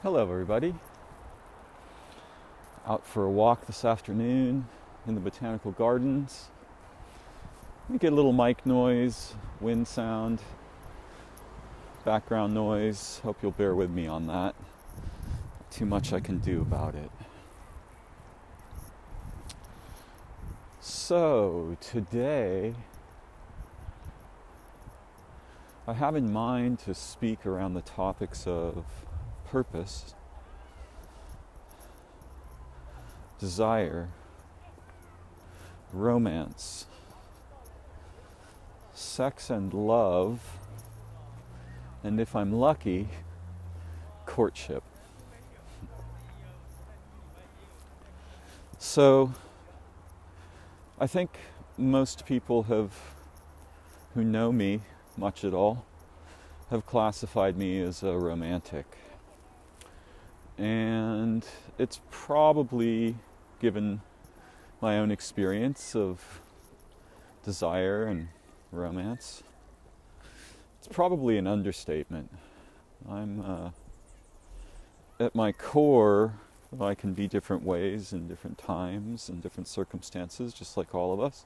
Hello everybody. Out for a walk this afternoon in the botanical gardens. You get a little mic noise, wind sound, background noise. Hope you'll bear with me on that. Not too much I can do about it. So today I have in mind to speak around the topics of purpose, desire, romance, sex and love, and if I'm lucky, courtship. So, I think most people who know me much at all, have classified me as a romantic. And it's probably, given my own experience of desire and romance, it's probably an understatement. I'm, at my core, I can be different ways in different times and different circumstances, just like all of us.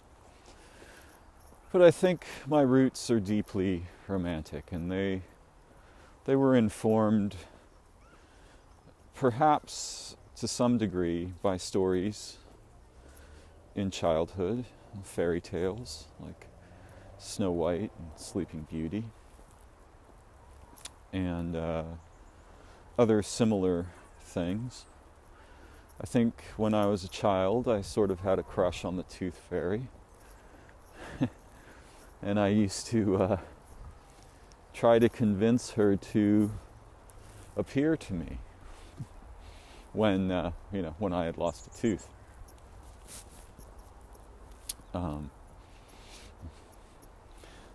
But I think my roots are deeply romantic, and they were informed perhaps to some degree by stories in childhood, fairy tales like Snow White and Sleeping Beauty, and other similar things. I think when I was a child, I sort of had a crush on the Tooth Fairy, and I used to try to convince her to appear to me when I had lost a tooth.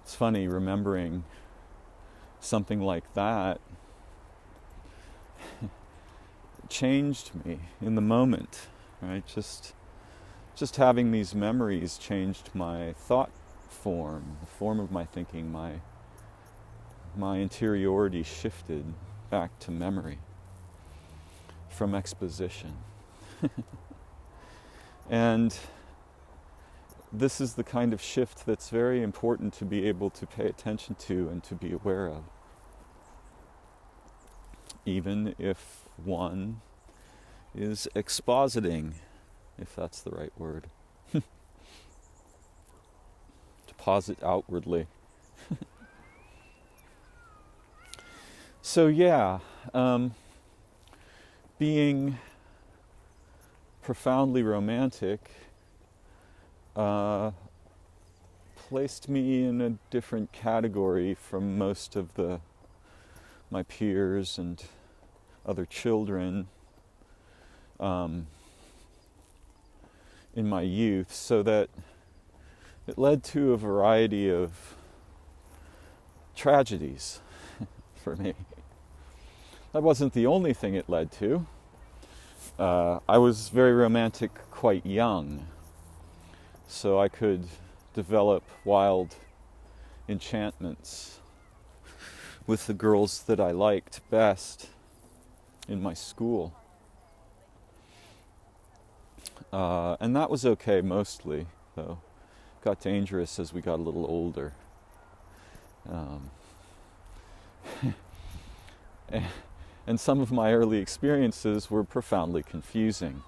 It's funny remembering something like that. Changed me in the moment, right? Just having these memories changed my thought form, the form of my thinking. My interiority shifted back to memory from exposition. And this is the kind of shift that's very important to be able to pay attention to and to be aware of, even if one is expositing, if that's the right word. Deposit outwardly. So being profoundly romantic placed me in a different category from most of my peers and other children in my youth, so that it led to a variety of tragedies for me. That wasn't the only thing it led to. I was very romantic quite young, so I could develop wild enchantments with the girls that I liked best in my school. And that was okay mostly, though. It got dangerous as we got a little older. And some of my early experiences were profoundly confusing.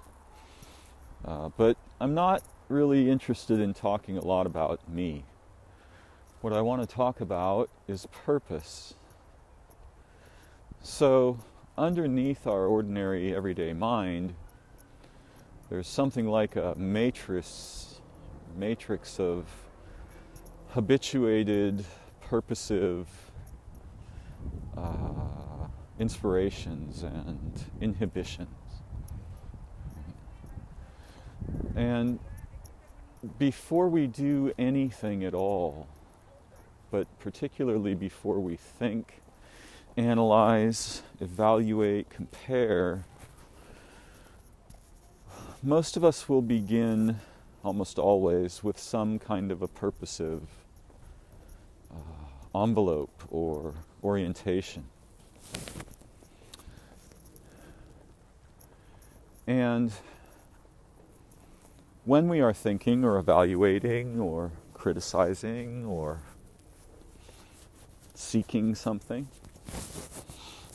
But I'm not really interested in talking a lot about me. What I want to talk about is purpose. So, underneath our ordinary everyday mind, there's something like a matrix of habituated, purposive inspirations and inhibitions. And before we do anything at all, but particularly before we think, analyze, evaluate, compare, most of us will begin, almost always, with some kind of a purposive envelope or orientation. And when we are thinking or evaluating or criticizing or seeking something,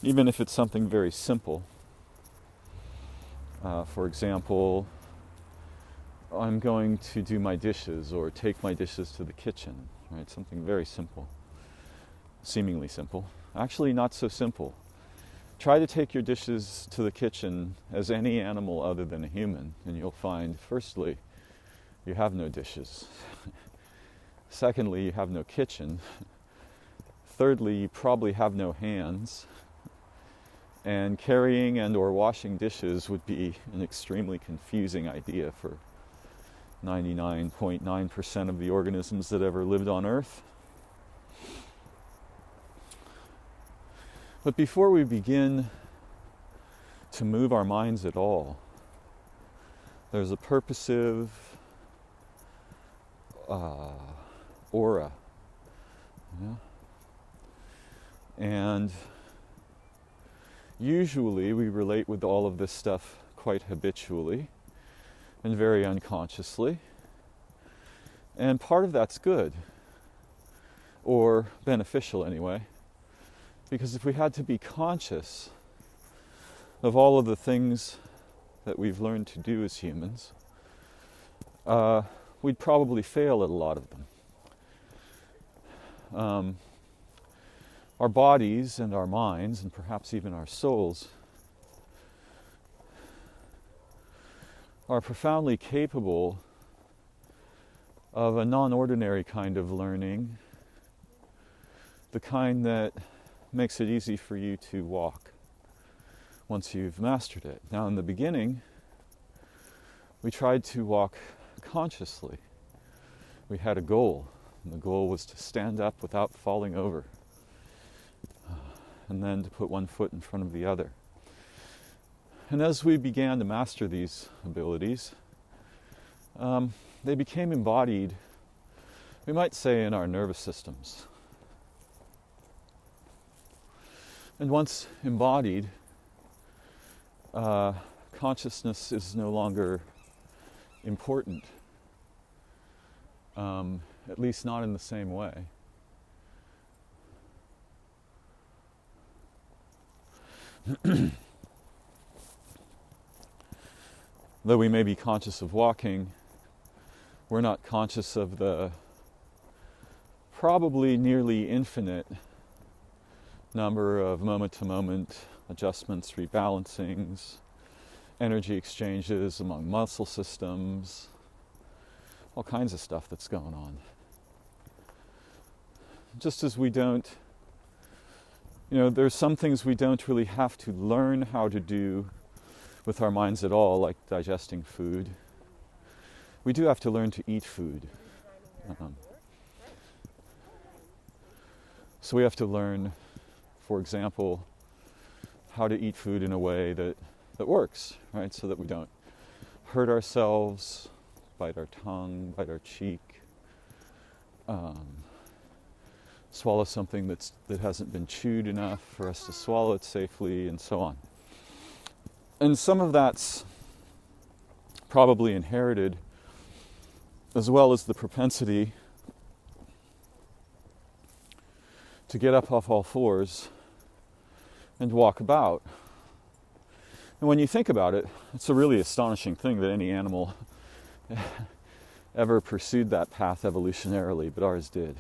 even if it's something very simple, for example, I'm going to do my dishes or take my dishes to the kitchen, right? Something very simple, seemingly simple. Actually, not so simple. Try to take your dishes to the kitchen as any animal other than a human, and you'll find, firstly, you have no dishes. Secondly, you have no kitchen. Thirdly, you probably have no hands. And carrying and or washing dishes would be an extremely confusing idea for 99.9% of the organisms that ever lived on Earth. But before we begin to move our minds at all, there's a purposive aura. Yeah? And usually we relate with all of this stuff quite habitually and very unconsciously. And part of that's good, or beneficial anyway, because if we had to be conscious of all of the things that we've learned to do as humans, we'd probably fail at a lot of them. Our bodies and our minds, and perhaps even our souls, are profoundly capable of a non-ordinary kind of learning, the kind that makes it easy for you to walk once you've mastered it. Now, in the beginning, we tried to walk consciously. We had a goal, and the goal was to stand up without falling over, and then to put one foot in front of the other. And as we began to master these abilities, they became embodied, we might say, in our nervous systems. And once embodied, consciousness is no longer important, at least not in the same way. Though we may be conscious of walking, we're not conscious of the probably nearly infinite number of moment-to-moment adjustments, rebalancings, energy exchanges among muscle systems, all kinds of stuff that's going on. Just as we don't, there's some things we don't really have to learn how to do with our minds at all, like digesting food. We do have to learn to eat food. So we have to learn, for example, how to eat food in a way that works, right? So that we don't hurt ourselves, bite our tongue, bite our cheek, swallow something that hasn't been chewed enough for us to swallow it safely, and so on. And some of that's probably inherited, as well as the propensity to get up off all fours and walk about. And when you think about it, it's a really astonishing thing that any animal ever pursued that path evolutionarily, but ours did.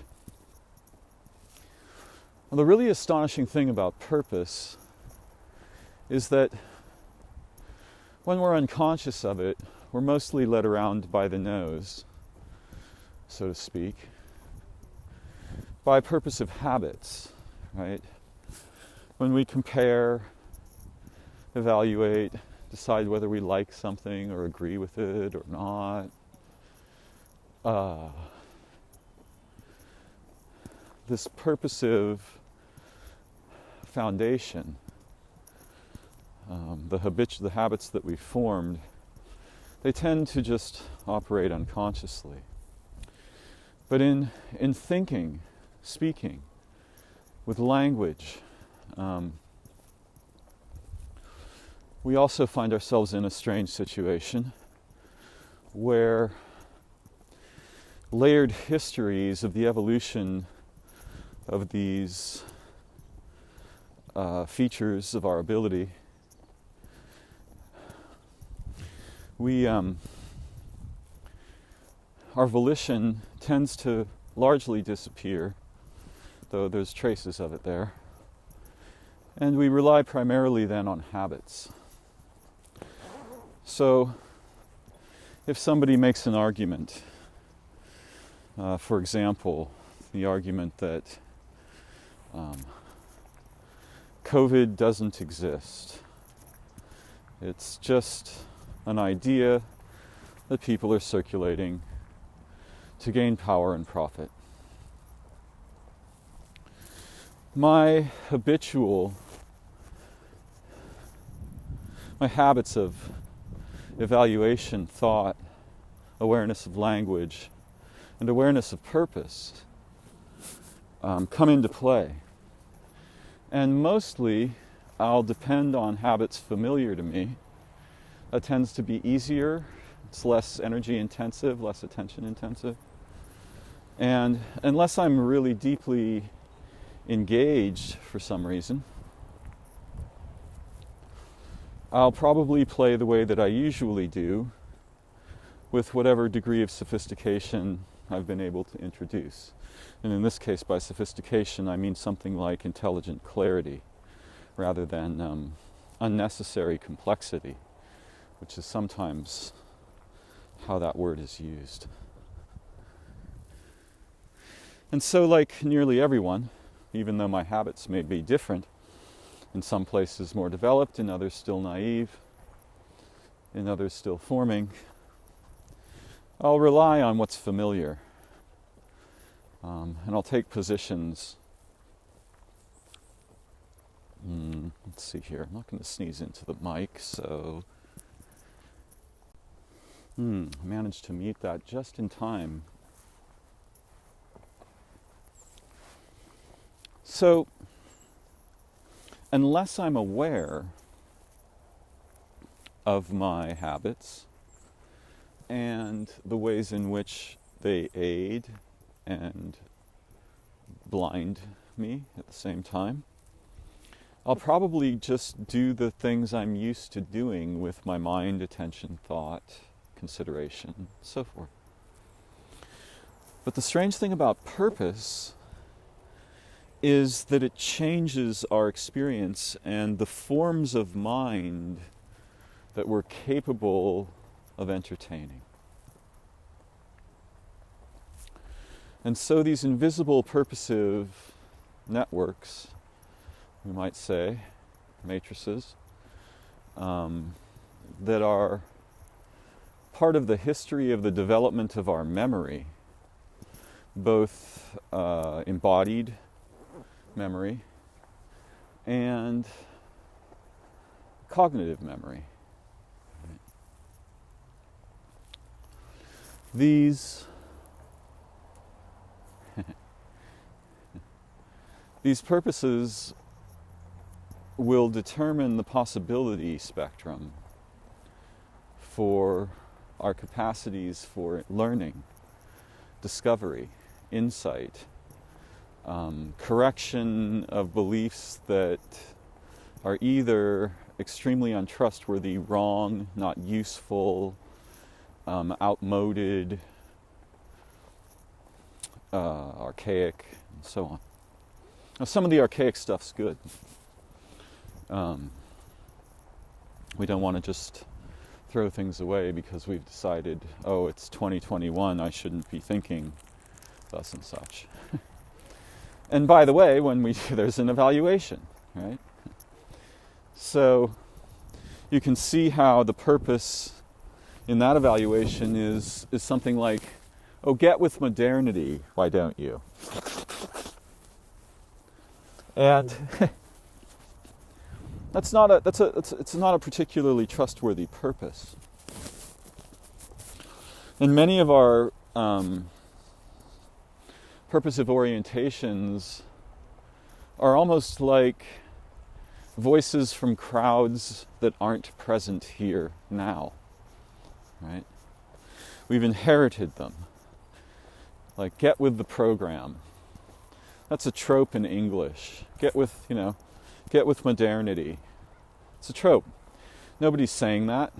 Well, the really astonishing thing about purpose is that when we're unconscious of it, we're mostly led around by the nose, so to speak, by purposive habits, right? When we compare, evaluate, decide whether we like something or agree with it or not, this purposive foundation, the habits that we've formed, they tend to just operate unconsciously. But in thinking, speaking, with language, we also find ourselves in a strange situation where layered histories of the evolution of these features of our ability, our volition tends to largely disappear, though there's traces of it there, and we rely primarily then on habits. So if somebody makes an argument, for example, the argument that COVID doesn't exist, it's just an idea that people are circulating to gain power and profit. My habits of evaluation, thought, awareness of language, and awareness of purpose come into play. And mostly, I'll depend on habits familiar to me. That tends to be easier. It's less energy intensive, less attention intensive. And unless I'm really deeply engaged for some reason, I'll probably play the way that I usually do with whatever degree of sophistication I've been able to introduce. And in this case, by sophistication, I mean something like intelligent clarity rather than unnecessary complexity, which is sometimes how that word is used. And so, like nearly everyone, even though my habits may be different, in some places more developed, in others still naive, in others still forming, I'll rely on what's familiar. And I'll take positions. Let's see here. I'm not going to sneeze into the mic, so I managed to mute that just in time. So, unless I'm aware of my habits and the ways in which they aid and blind me at the same time, I'll probably just do the things I'm used to doing with my mind, attention, thought, consideration, so forth. But the strange thing about purpose is that it changes our experience and the forms of mind that we're capable of entertaining. And so these invisible purposive networks, we might say, matrices, that are part of the history of the development of our memory, both embodied memory and cognitive memory. These purposes will determine the possibility spectrum for our capacities for learning, discovery, insight, correction of beliefs that are either extremely untrustworthy, wrong, not useful, outmoded, archaic, and so on. Now, some of the archaic stuff's good. We don't want to just throw things away because we've decided, oh, it's 2021, I shouldn't be thinking thus and such. And by the way, there's an evaluation, right? So you can see how the purpose in that evaluation is something like, oh, get with modernity, why don't you? And it's not a particularly trustworthy purpose. And many of our purposive orientations are almost like voices from crowds that aren't present here now, right? We've inherited them. Like, get with the program. That's a trope in English. Get with modernity. It's a trope. Nobody's saying that.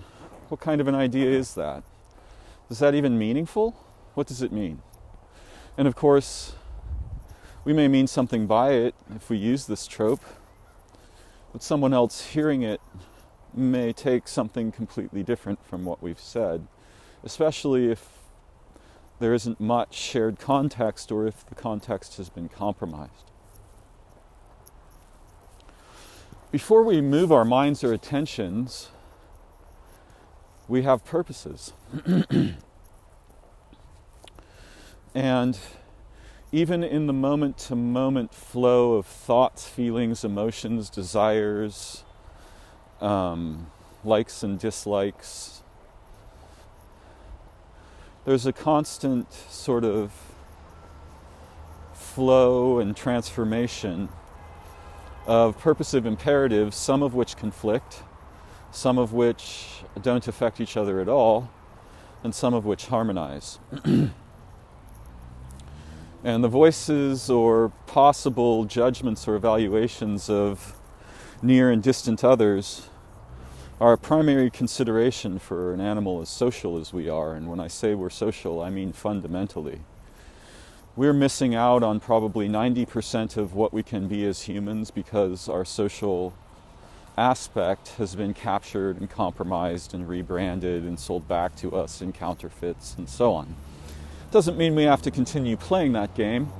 What kind of an idea is that? Is that even meaningful? What does it mean? And of course, we may mean something by it if we use this trope, but someone else hearing it may take something completely different from what we've said, especially if there isn't much shared context or if the context has been compromised. Before we move our minds or attentions, we have purposes. And even in the moment-to-moment flow of thoughts, feelings, emotions, desires, likes and dislikes, there's a constant sort of flow and transformation of purposive imperatives, some of which conflict, some of which don't affect each other at all, and some of which harmonize. And the voices or possible judgments or evaluations of near and distant others are a primary consideration for an animal as social as we are. And when I say we're social, I mean fundamentally. We're missing out on probably 90% of what we can be as humans because our social aspect has been captured and compromised and rebranded and sold back to us in counterfeits and so on. Doesn't mean we have to continue playing that game,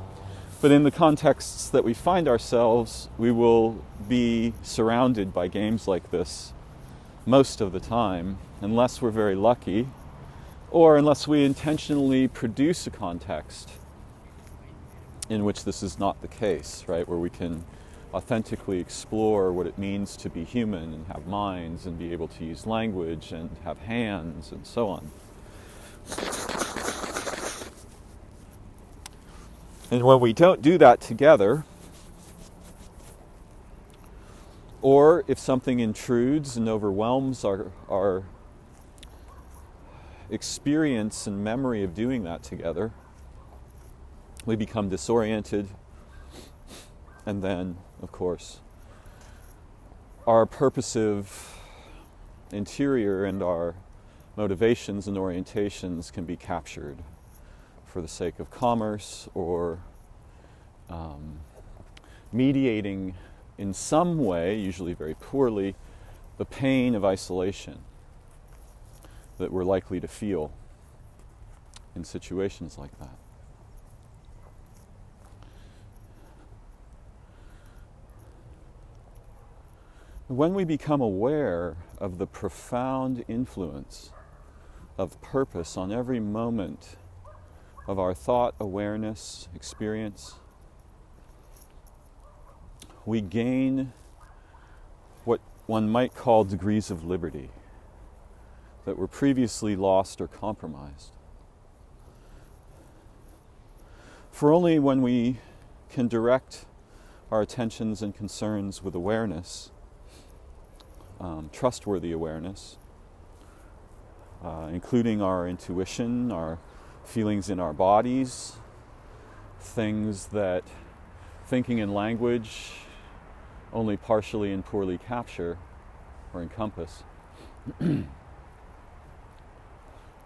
but in the contexts that we find ourselves, we will be surrounded by games like this most of the time, unless we're very lucky, or unless we intentionally produce a context in which this is not the case, right? Where we can authentically explore what it means to be human and have minds and be able to use language and have hands and so on. And when we don't do that together, or if something intrudes and overwhelms our experience and memory of doing that together, we become disoriented, and then, of course, our purposive interior and our motivations and orientations can be captured for the sake of commerce or mediating in some way, usually very poorly, the pain of isolation that we're likely to feel in situations like that. When we become aware of the profound influence of purpose on every moment of our thought, awareness, experience, we gain what one might call degrees of liberty that were previously lost or compromised. For only when we can direct our attentions and concerns with awareness, trustworthy awareness, including our intuition, our feelings in our bodies, things that thinking and language only partially and poorly capture or encompass,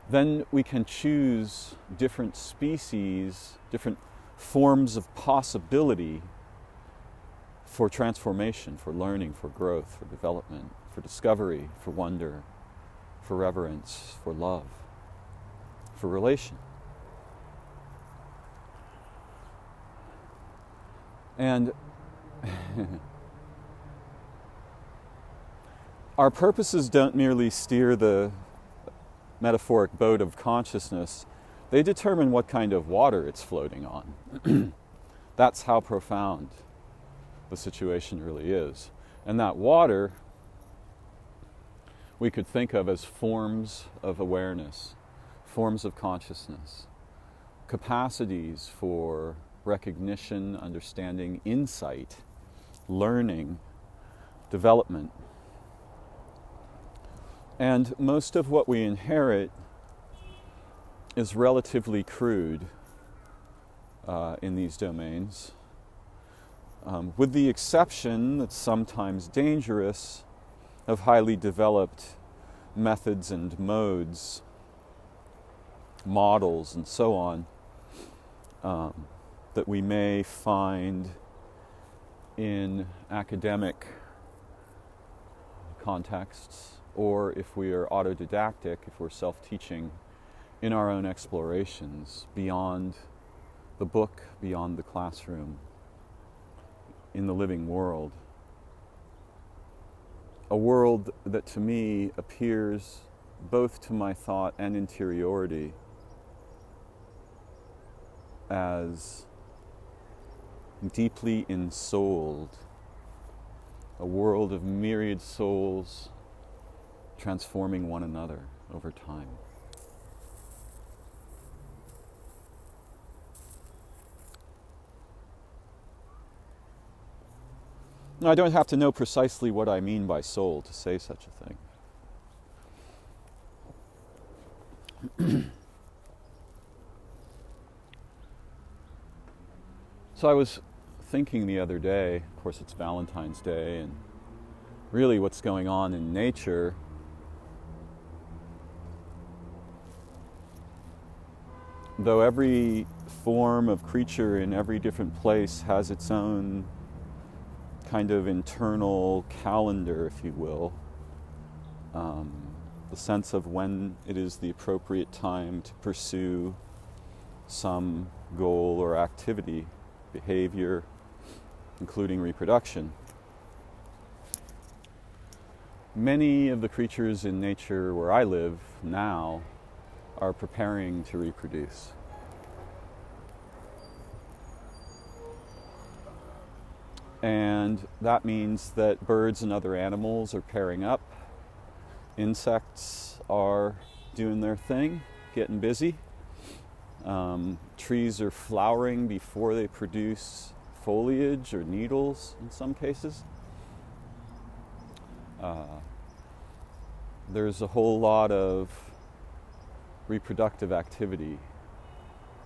then we can choose different species, different forms of possibility for transformation, for learning, for growth, for development, for discovery, for wonder, for reverence, for love, for relation. And our purposes don't merely steer the metaphoric boat of consciousness, they determine what kind of water it's floating on. That's how profound the situation really is. And that water we could think of as forms of awareness, forms of consciousness, capacities for recognition, understanding, insight, learning, development. And most of what we inherit is relatively crude in these domains, with the exception that's sometimes dangerous of highly developed methods and modes, models, and so on, that we may find in academic contexts, or if we are autodidactic, if we're self-teaching in our own explorations beyond the book, beyond the classroom, in the living world. A world that to me appears both to my thought and interiority as deeply ensouled, a world of myriad souls transforming one another over time. Now, I don't have to know precisely what I mean by soul to say such a thing. So I was thinking the other day, of course it's Valentine's Day, and really what's going on in nature though every form of creature in every different place has its own kind of internal calendar, if you will, the sense of when it is the appropriate time to pursue some goal or activity, behavior, including reproduction. Many of the creatures in nature where I live now are preparing to reproduce. And that means that birds and other animals are pairing up. Insects are doing their thing, getting busy. Trees are flowering before they produce foliage or needles in some cases. There's a whole lot of reproductive activity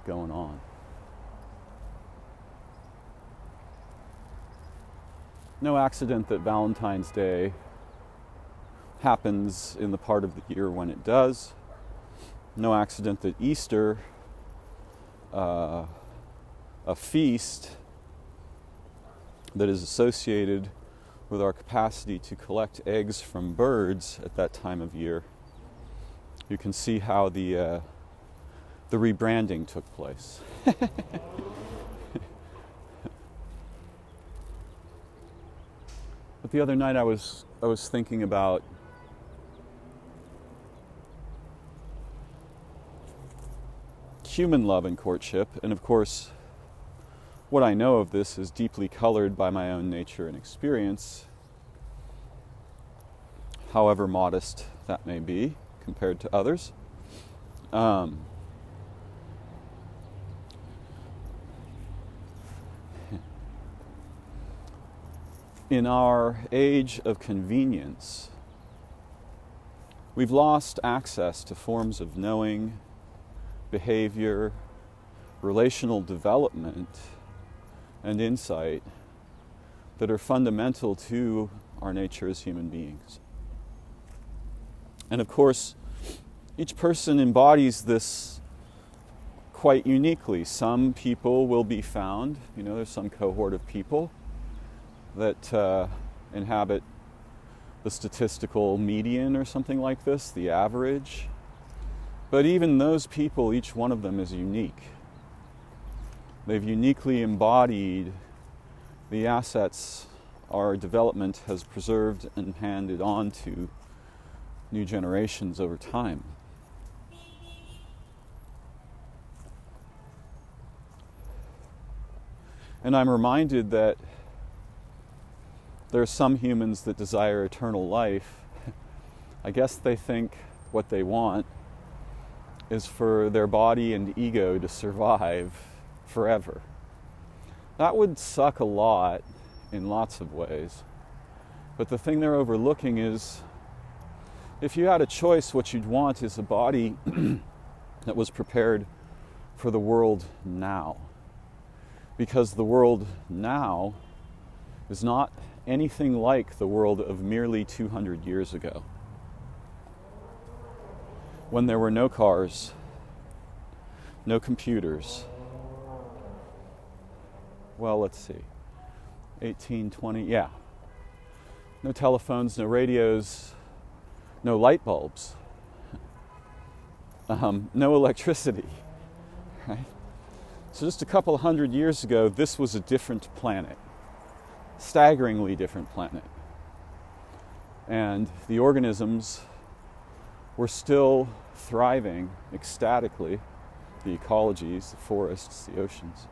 going on. No accident that Valentine's Day happens in the part of the year when it does. No accident that Easter, a feast that is associated with our capacity to collect eggs from birds at that time of year. You can see how the rebranding took place. But the other night I was thinking about human love and courtship, and of course what I know of this is deeply colored by my own nature and experience, however modest that may be compared to others. In our age of convenience, we've lost access to forms of knowing, behavior, relational development, and insight that are fundamental to our nature as human beings. And of course, each person embodies this quite uniquely. Some people will be found, there's some cohort of people that inhabit the statistical median or something like this, the average. But even those people, each one of them is unique. They've uniquely embodied the assets our development has preserved and handed on to new generations over time. And I'm reminded that there are some humans that desire eternal life. I guess they think what they want is for their body and ego to survive forever. That would suck a lot in lots of ways. But the thing they're overlooking is, if you had a choice, what you'd want is a body that was prepared for the world now. Because the world now is not anything like the world of merely 200 years ago, when there were no cars, no computers. Well, let's see, 1820, yeah. No telephones, no radios, no light bulbs, no electricity, right? So just a couple of hundred years ago, this was a different planet, staggeringly different planet. And the organisms were still thriving ecstatically, the ecologies, the forests, the oceans,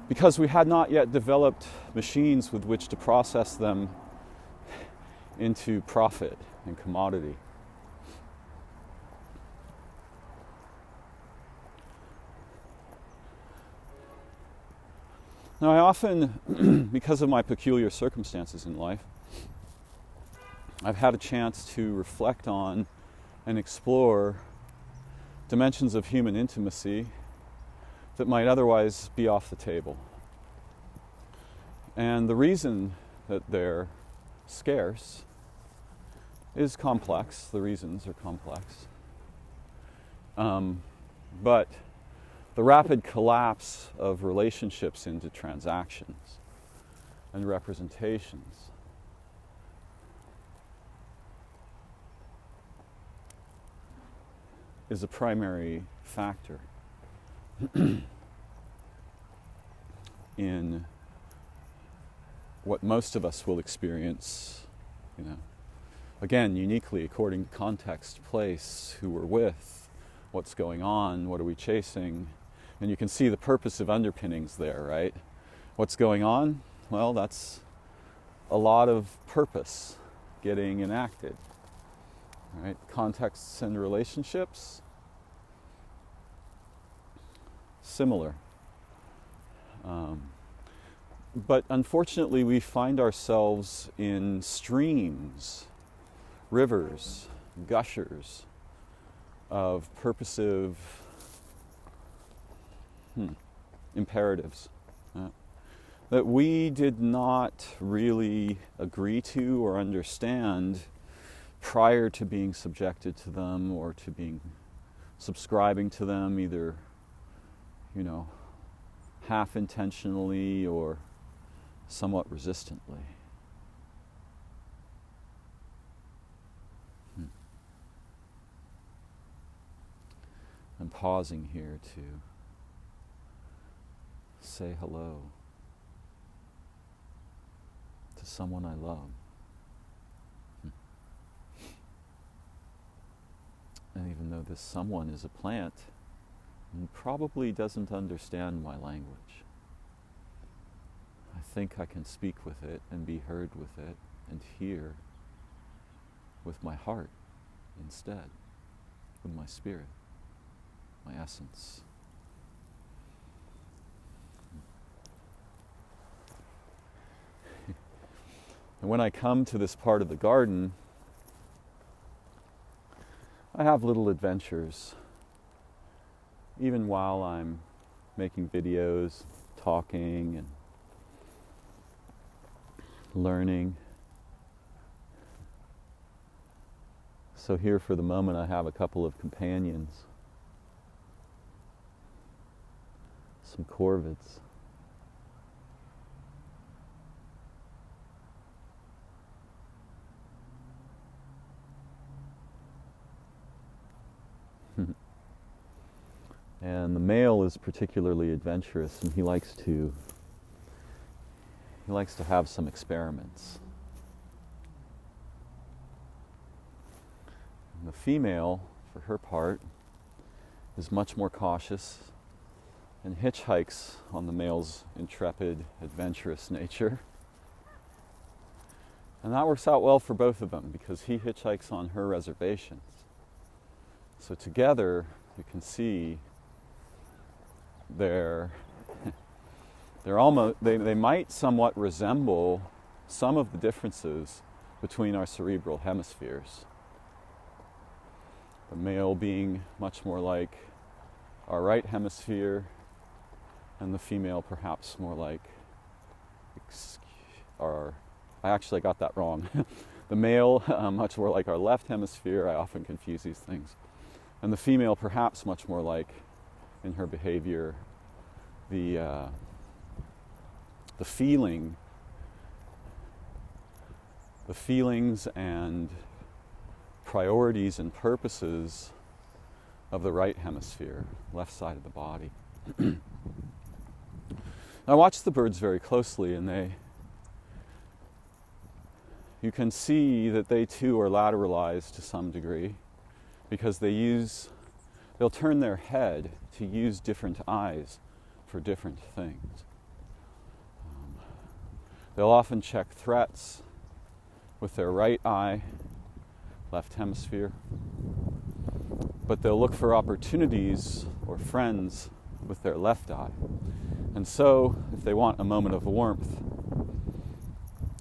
because we had not yet developed machines with which to process them into profit and commodity. Now, I often, because of my peculiar circumstances in life, I've had a chance to reflect on and explore dimensions of human intimacy that might otherwise be off the table. And the reason that they're scarce is complex. The reasons are complex. But the rapid collapse of relationships into transactions and representations is a primary factor in what most of us will experience, again, uniquely according to context, place, who we're with, what's going on, what are we chasing. And you can see the purposive underpinnings there, right? What's going on? Well, that's a lot of purpose getting enacted, right? Contexts and relationships, similar. But unfortunately, we find ourselves in streams, rivers, gushers of purposive imperatives that we did not really agree to or understand prior to being subjected to them or to being subscribing to them, either half intentionally or somewhat resistantly. I'm pausing here to say hello to someone I love. And even though this someone is a plant, and probably doesn't understand my language, I think I can speak with it and be heard with it and hear with my heart instead, with my spirit, my essence. And when I come to this part of the garden, I have little adventures, even while I'm making videos, talking and learning. So here for the moment I have a couple of companions, some corvids. And the male is particularly adventurous, and he likes to have some experiments. And the female, for her part, is much more cautious and hitchhikes on the male's intrepid, adventurous nature. And that works out well for both of them because he hitchhikes on her reservations. So together, you can see they might somewhat resemble some of the differences between our cerebral hemispheres. The male being much more like our right hemisphere, and the female perhaps more like I got that wrong. The male much more like our left hemisphere. I often confuse these things. And the female perhaps much more like, in her behavior, the feelings and priorities and purposes of the right hemisphere, left side of the body. I watch the birds very closely, and you can see that they too are lateralized to some degree, because they'll turn their head to use different eyes for different things. They'll often check threats with their right eye, left hemisphere, but they'll look for opportunities or friends with their left eye. And so, if they want a moment of warmth,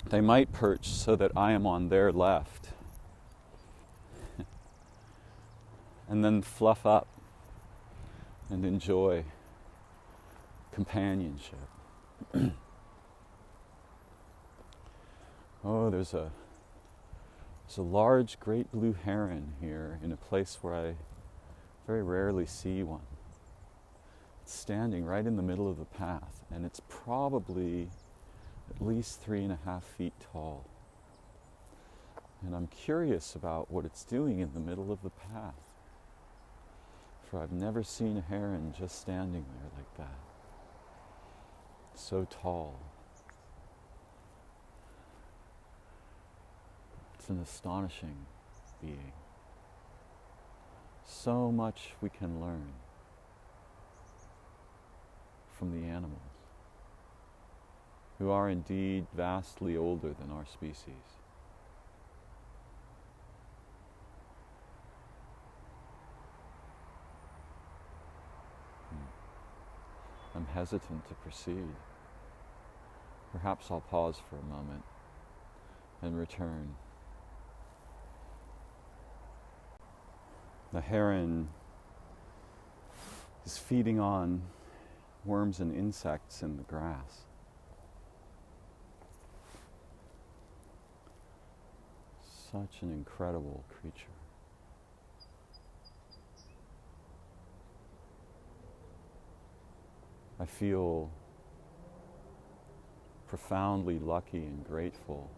they might perch so that I am on their left, and then fluff up and enjoy companionship. Oh, there's a large great blue heron here in a place where I very rarely see one. It's standing right in the middle of the path, and it's probably at least 3.5 feet tall. And I'm curious about what it's doing in the middle of the path, for I've never seen a heron just standing there like that. So tall. It's an astonishing being. So much we can learn from the animals, who are indeed vastly older than our species. I'm hesitant to proceed. Perhaps I'll pause for a moment and return. The heron is feeding on worms and insects in the grass. Such an incredible creature. I feel profoundly lucky and grateful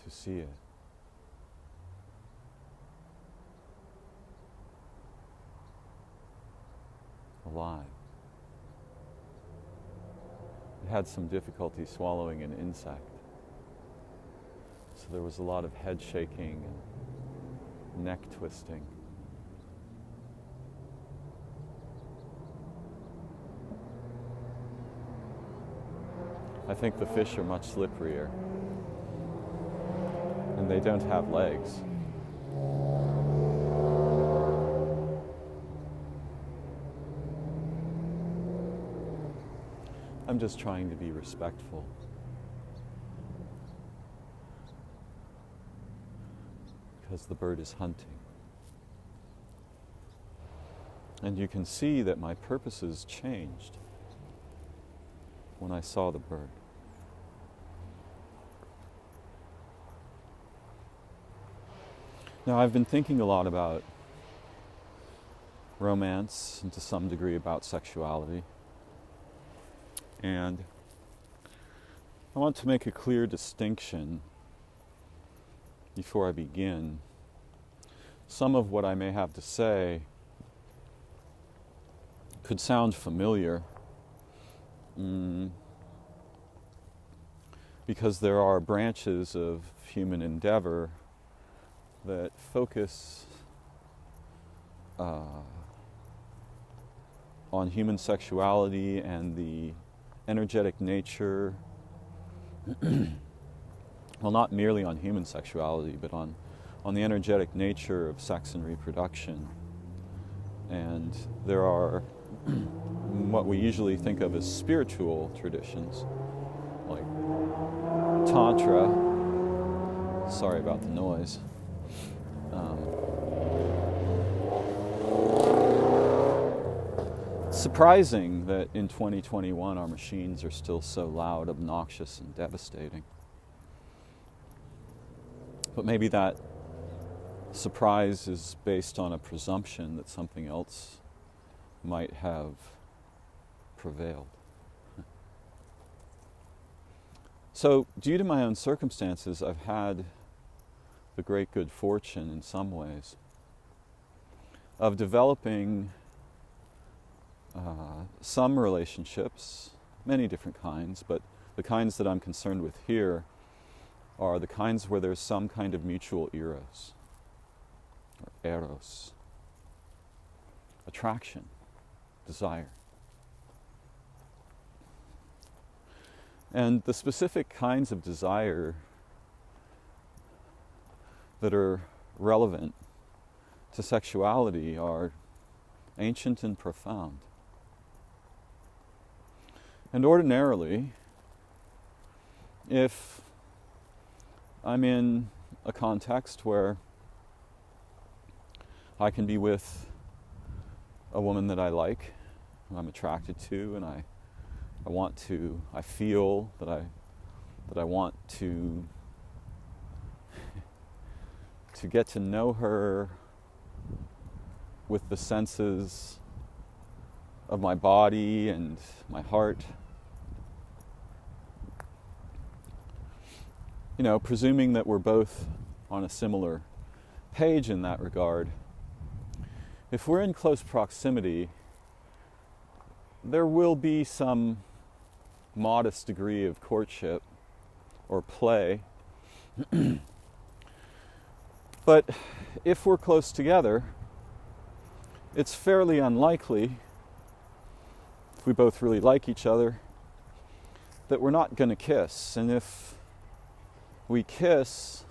to see it. Alive. It had some difficulty swallowing an insect, so there was a lot of head shaking and neck twisting. I think the fish are much slipperier, and they don't have legs. I'm just trying to be respectful. Because the bird is hunting. And you can see that my purposes changed when I saw the bird. Now, I've been thinking a lot about romance and to some degree about sexuality. And I want to make a clear distinction before I begin. Some of what I may have to say could sound familiar because there are branches of human endeavor that focus on human sexuality and the energetic nature, well, not merely on human sexuality, but on the energetic nature of sex and reproduction. And there are what we usually think of as spiritual traditions, like Tantra. Sorry about the noise. It's surprising that in 2021 our machines are still so loud, obnoxious, and devastating. But maybe that surprise is based on a presumption that something else might have prevailed. So, due to my own circumstances, I've had the great good fortune in some ways of developing some relationships, many different kinds, but the kinds that I'm concerned with here are the kinds where there's some kind of mutual eros, attraction, desire. And the specific kinds of desire that are relevant to sexuality are ancient and profound. And ordinarily, if I'm in a context where I can be with a woman that I like, who I'm attracted to, and I feel that I want to get to know her with the senses of my body and my heart. You know, presuming that we're both on a similar page in that regard, if we're in close proximity, there will be some modest degree of courtship or play. But if we're close together, it's fairly unlikely, if we both really like each other, that we're not going to kiss. And if we kiss,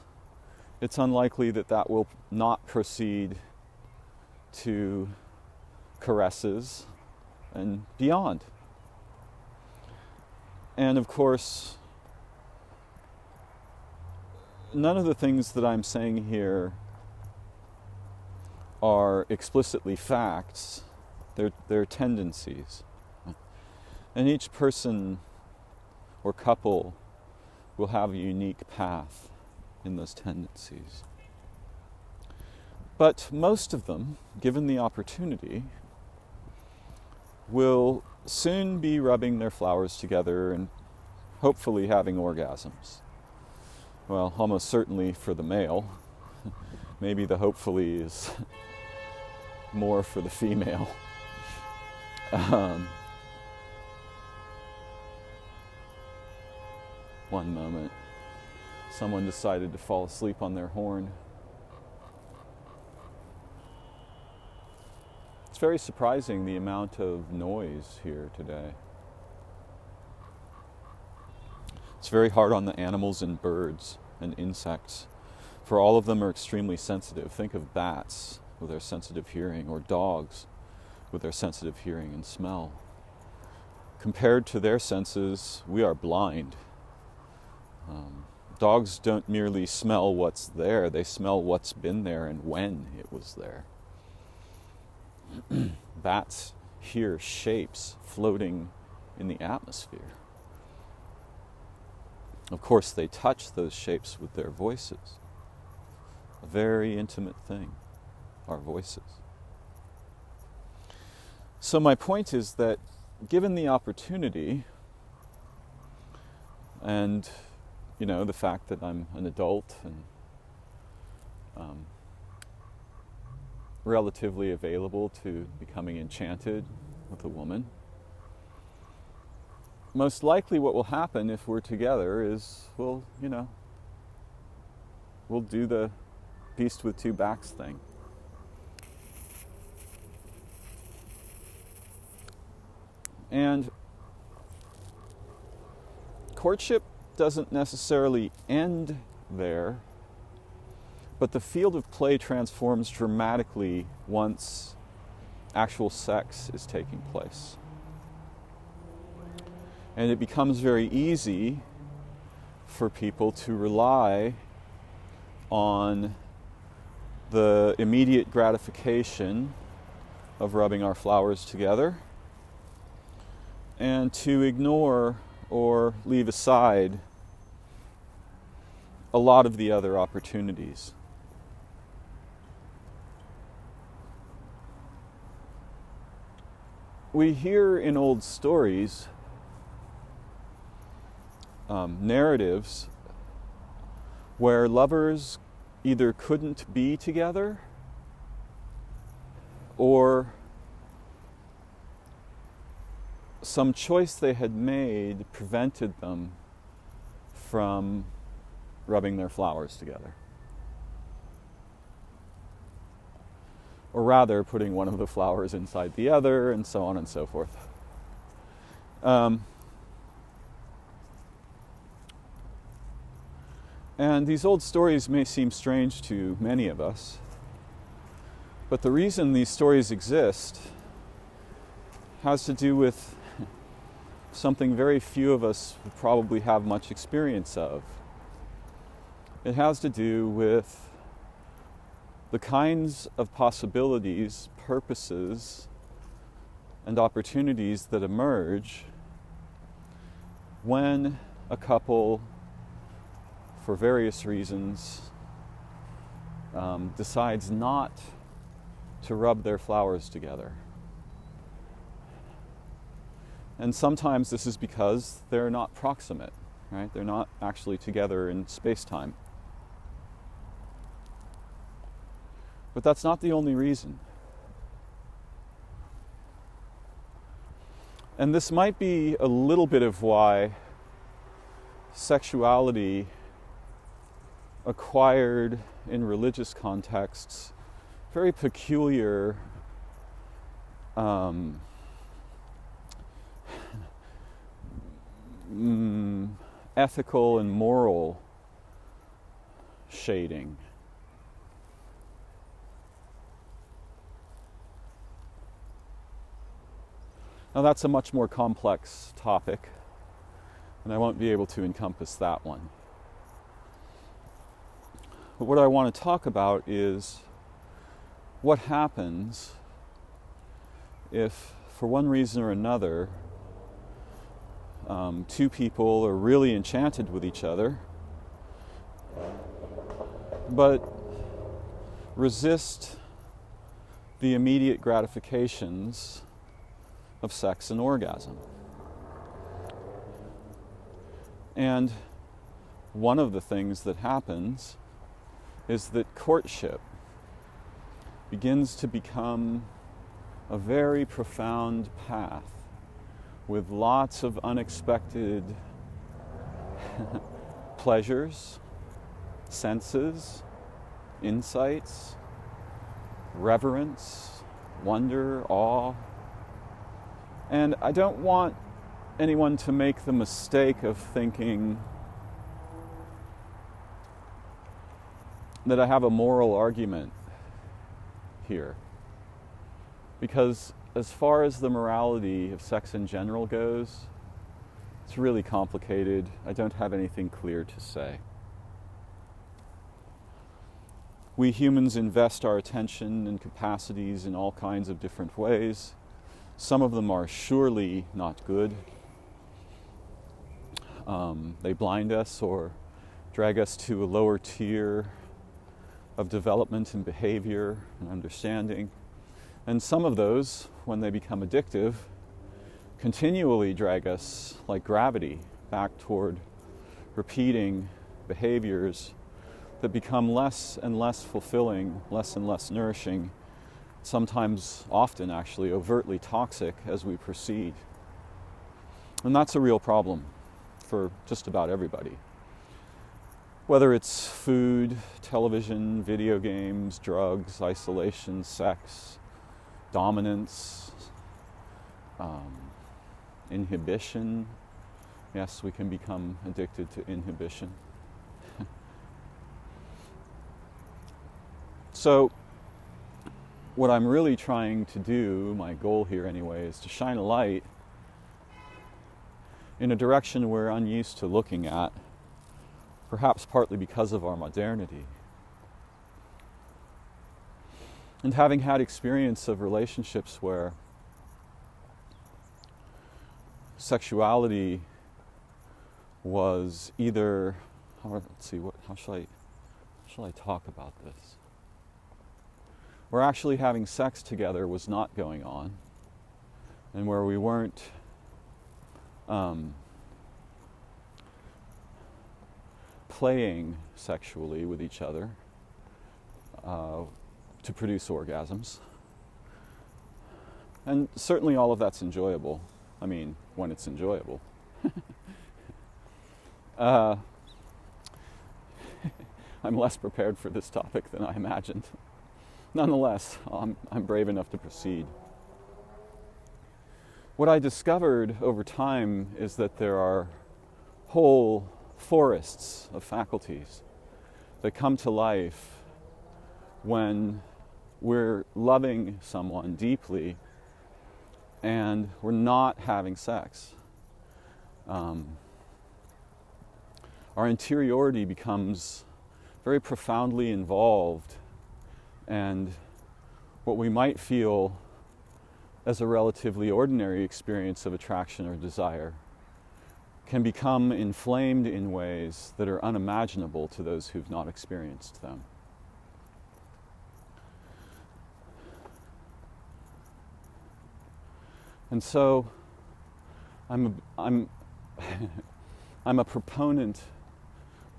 it's unlikely that that will not proceed to caresses and beyond. And of course, none of the things that I'm saying here are explicitly facts. They're tendencies. And each person or couple will have a unique path in those tendencies. But most of them, given the opportunity, will soon be rubbing their flowers together and hopefully having orgasms. Well, almost certainly for the male. Maybe the hopefully is more for the female. One moment. Someone decided to fall asleep on their horn. It's very surprising the amount of noise here today. It's very hard on the animals and birds and insects, for all of them are extremely sensitive. Think of bats with their sensitive hearing, or dogs with their sensitive hearing and smell. Compared to their senses, we are blind. Dogs don't merely smell what's there, they smell what's been there and when it was there. Bats hear shapes floating in the atmosphere. Of course, they touch those shapes with their voices. A very intimate thing, our voices. So my point is that given the opportunity, and the fact that I'm an adult and relatively available to becoming enchanted with a woman, most likely what will happen if we're together is we'll do the beast with two backs thing. And courtship doesn't necessarily end there, but the field of play transforms dramatically once actual sex is taking place. And it becomes very easy for people to rely on the immediate gratification of rubbing our flowers together and to ignore or leave aside a lot of the other opportunities. We hear in old stories narratives where lovers either couldn't be together or some choice they had made prevented them from rubbing their flowers together. Or rather, putting one of the flowers inside the other, and so on and so forth. And these old stories may seem strange to many of us, but the reason these stories exist has to do with something very few of us would probably have much experience of. It has to do with the kinds of possibilities, purposes, and opportunities that emerge when a couple, for various reasons, decides not to rub their flowers together. And sometimes this is because they're not proximate, right? They're not actually together in space-time. But that's not the only reason. And this might be a little bit of why sexuality acquired in religious contexts very peculiar ethical and moral shading. Now that's a much more complex topic, and I won't be able to encompass that one. But what I want to talk about is what happens if, for one reason or another, two people are really enchanted with each other, but resist the immediate gratifications of sex and orgasm. And one of the things that happens is that courtship begins to become a very profound path with lots of unexpected pleasures, senses, insights, reverence, wonder, awe. And I don't want anyone to make the mistake of thinking that I have a moral argument here. Because as far as the morality of sex in general goes, it's really complicated. I don't have anything clear to say. We humans invest our attention and capacities in all kinds of different ways. Some of them are surely not good. They blind us or drag us to a lower tier of development and behavior and understanding. And some of those, when they become addictive, continually drag us like gravity back toward repeating behaviors that become less and less fulfilling, less and less nourishing, sometimes, often actually, overtly toxic as we proceed. And that's a real problem for just about everybody. Whether it's food, television, video games, drugs, isolation, sex, dominance, inhibition. Yes, we can become addicted to inhibition. So, what I'm really trying to do, my goal here anyway, is to shine a light in a direction we're unused to looking at, perhaps partly because of our modernity. And having had experience of relationships where sexuality was either, how shall I talk about this? Where actually having sex together was not going on, and where we weren't playing sexually with each other to produce orgasms. And certainly all of that's enjoyable. I mean, when it's enjoyable. I'm less prepared for this topic than I imagined. Nonetheless, I'm brave enough to proceed. What I discovered over time is that there are whole forests of faculties that come to life when we're loving someone deeply and we're not having sex. Our interiority becomes very profoundly involved, and what we might feel as a relatively ordinary experience of attraction or desire can become inflamed in ways that are unimaginable to those who've not experienced them. And so I'm a proponent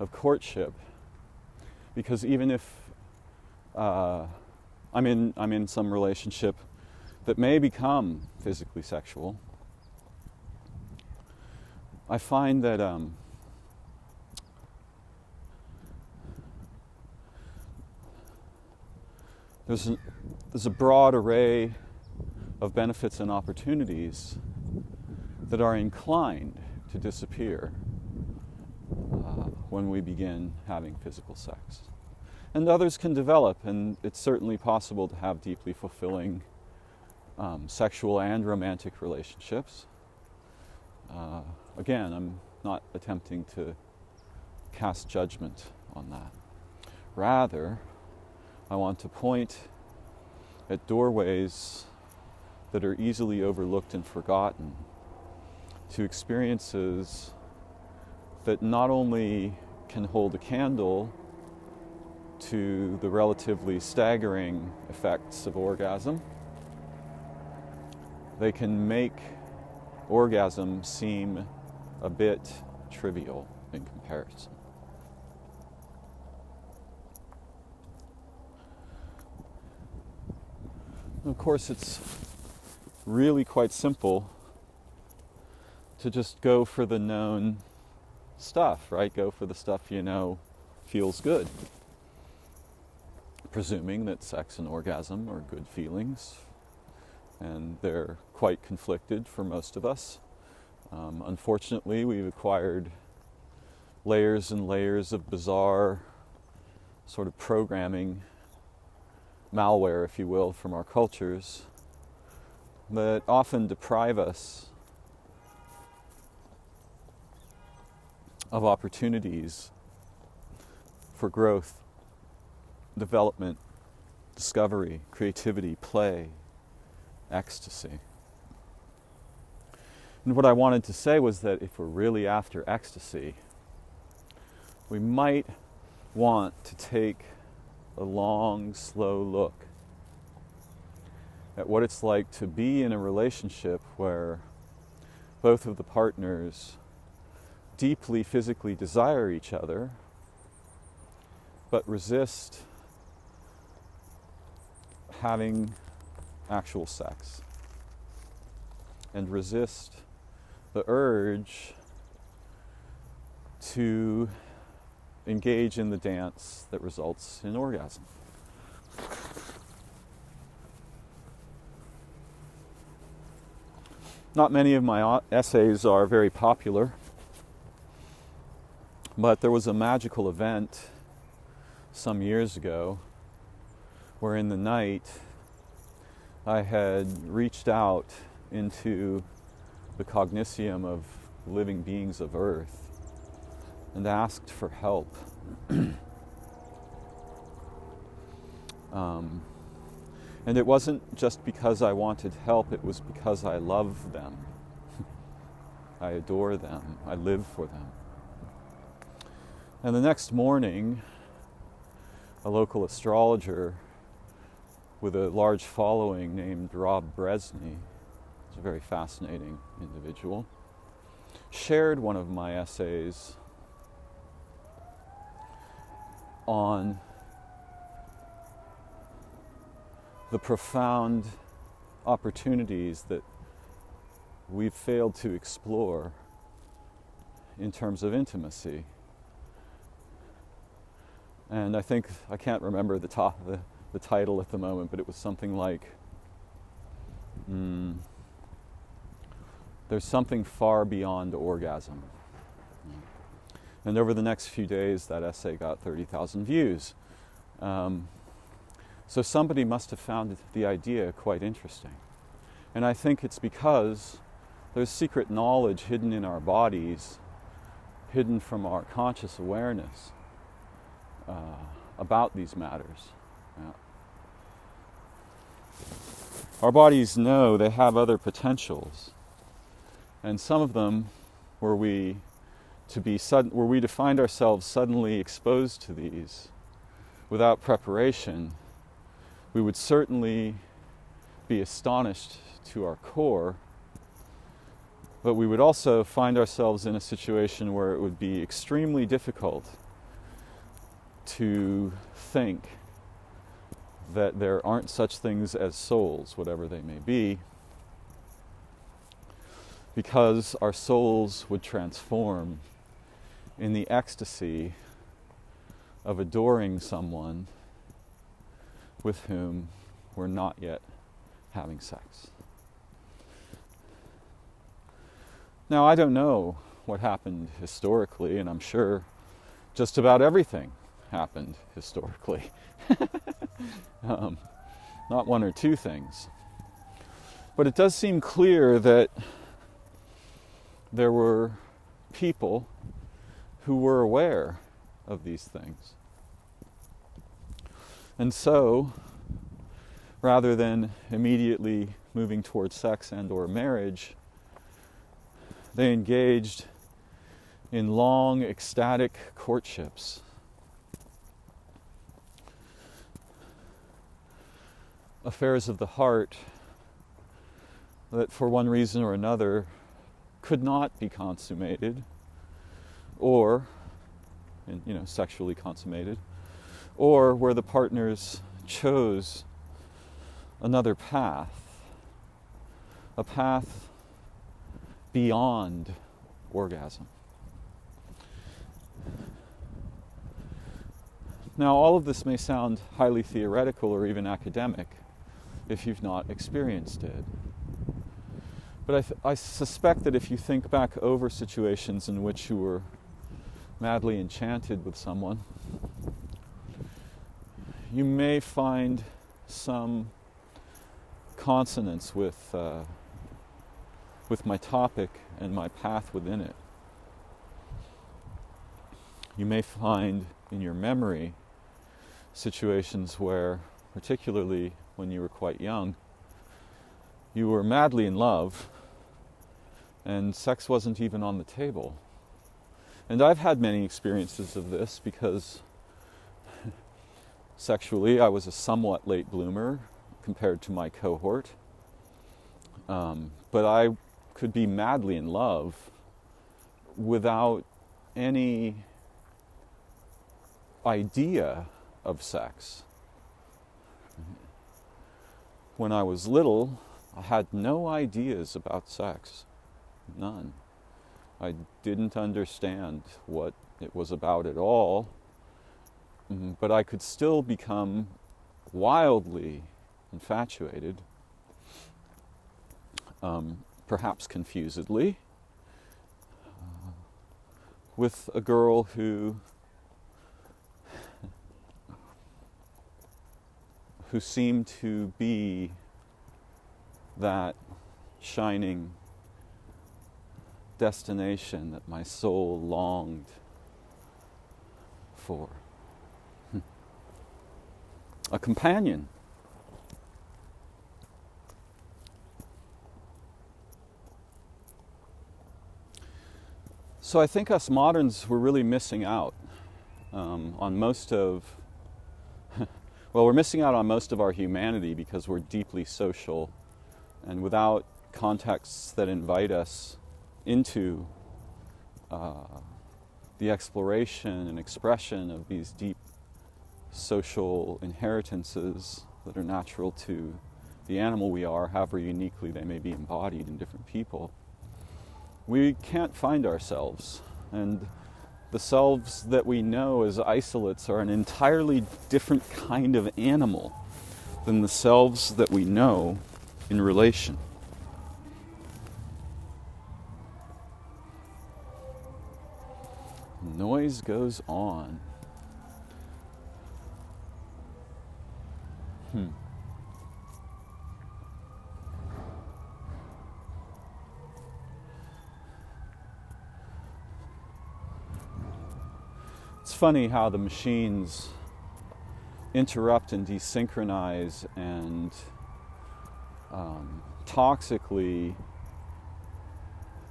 of courtship, because even if I'm in some relationship that may become physically sexual, I find that there's a broad array of benefits and opportunities that are inclined to disappear when we begin having physical sex. And others can develop, and it's certainly possible to have deeply fulfilling sexual and romantic relationships. Again, I'm not attempting to cast judgment on that. Rather, I want to point at doorways that are easily overlooked and forgotten to experiences that not only can hold a candle to the relatively staggering effects of orgasm, they can make orgasm seem a bit trivial in comparison. And of course, it's really quite simple to just go for the known stuff, right? Go for the stuff you know feels good, presuming that sex and orgasm are good feelings, and they're quite conflicted for most of us. Unfortunately, we've acquired layers and layers of bizarre sort of programming, malware, if you will, from our cultures that often deprive us of opportunities for growth, development, discovery, creativity, play, ecstasy. And what I wanted to say was that if we're really after ecstasy, we might want to take a long, slow look at what it's like to be in a relationship where both of the partners deeply physically desire each other, but resist having actual sex, and resist the urge to engage in the dance that results in orgasm. Not many of my essays are very popular, but there was a magical event some years ago where in the night I had reached out into the cognitium of living beings of Earth and asked for help. And it wasn't just because I wanted help, it was because I love them. I adore them. I live for them. And the next morning, a local astrologer with a large following named Rob Bresney, who's a very fascinating individual, shared one of my essays on the profound opportunities that we've failed to explore in terms of intimacy. And I think, I can't remember the title at the moment, but it was something like, there's something far beyond orgasm. And over the next few days, that essay got 30,000 views. So somebody must have found the idea quite interesting. And I think it's because there's secret knowledge hidden in our bodies, hidden from our conscious awareness about these matters. Yeah. Our bodies know they have other potentials. And some of them, were we to find ourselves suddenly exposed to these without preparation, we would certainly be astonished to our core, but we would also find ourselves in a situation where it would be extremely difficult to think that there aren't such things as souls, whatever they may be, because our souls would transform in the ecstasy of adoring someone with whom we're not yet having sex. Now, I don't know what happened historically, and I'm sure just about everything happened historically. Not one or two things. But it does seem clear that there were people who were aware of these things. And so, rather than immediately moving towards sex and or marriage, they engaged in long, ecstatic courtships. Affairs of the heart that for one reason or another could not be consummated, or, sexually consummated, or where the partners chose another path, a path beyond orgasm. Now, all of this may sound highly theoretical or even academic if you've not experienced it. But I suspect that if you think back over situations in which you were madly enchanted with someone, you may find some consonance with my topic and my path within it. You may find in your memory situations where, particularly when you were quite young, you were madly in love and sex wasn't even on the table. And I've had many experiences of this because sexually I was a somewhat late bloomer compared to my cohort. But I could be madly in love without any idea of sex. When I was little, I had no ideas about sex. None. I didn't understand what it was about at all, but I could still become wildly infatuated, perhaps confusedly, with a girl who seemed to be that shining destination that my soul longed for. A companion. So I think us moderns were really missing out on most of, well, we're missing out on most of our humanity because we're deeply social, and without contexts that invite us into the exploration and expression of these deep social inheritances that are natural to the animal we are, however uniquely they may be embodied in different people, we can't find ourselves. And the selves that we know as isolates are an entirely different kind of animal than the selves that we know in relation. Noise goes on. It's funny how the machines interrupt and desynchronize and toxically